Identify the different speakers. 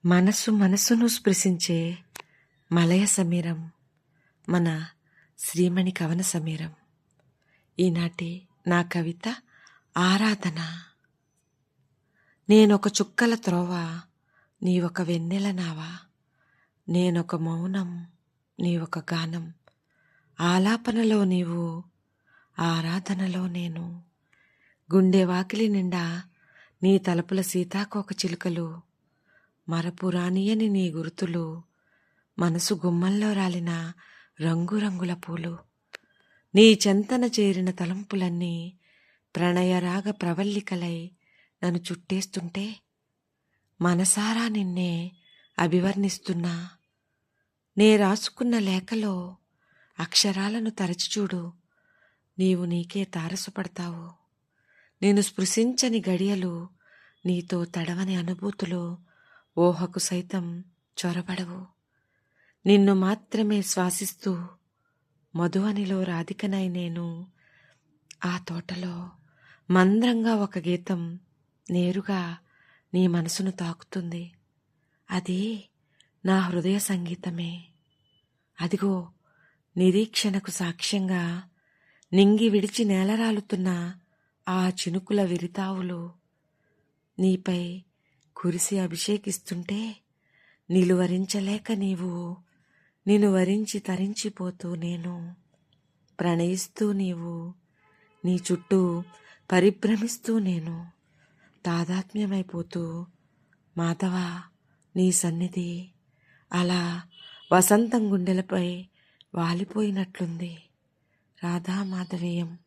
Speaker 1: మనసును స్పృశించే మలయ సమీరం మన శ్రీమణి కవన సమీరం. ఈనాటి నా కవిత ఆరాధన. నేనొక చుక్కల త్రోవ, నీవొక వెన్నెల నావా. నేనొక మౌనం, నీవొక గానం. ఆలాపనలో నీవు, ఆరాధనలో నేను. గుండె వాకిలి నిండా నీ తలుపుల సీతాకోక చిలుకలు, మరపురానియని నీ గుర్తులు, మనసు గుమ్మంలో రాలిన రంగురంగుల పూలు. నీ చెంతన చేరిన తలంపులన్నీ ప్రణయరాగ ప్రవల్లికలై నన్ను చుట్టేస్తుంటే, మనసారా నిన్నే అభివర్ణిస్తున్నా. నే రాసుకున్న లేఖలో అక్షరాలను తరచిచూడు, నీవు నీకే తారసపడతావు. నేను స్పృశించని గడియలు, నీతో తడవని అనుభూతులు ఊహకు సైతం చొరబడవు. నిన్ను మాత్రమే శ్వాసిస్తూ మధువనిలో రాధికనై నేను. ఆ తోటలో మంద్రంగా ఒక గీతం నేరుగా నీ మనసును తాకుతుంది. అది నా హృదయ సంగీతమే. అదిగో నిరీక్షణకు సాక్ష్యంగా నింగి విడిచి నేలరాలుతున్న ఆ చినుకుల విరితావులు నీపై కురిసి అభిషేకిస్తుంటే, నిలువరించలేక నీవు, నిన్ను వరించి తరించిపోతూ నేను. ప్రణయిస్తూ నీవు, నీ చుట్టూ పరిభ్రమిస్తూ నేను. తాదాత్మ్యమైపోతూ మాధవా నీ సన్నిధి అలా వసంతం గుండెలపై వాలిపోయినట్లుంది. రాధా మాధవేయం.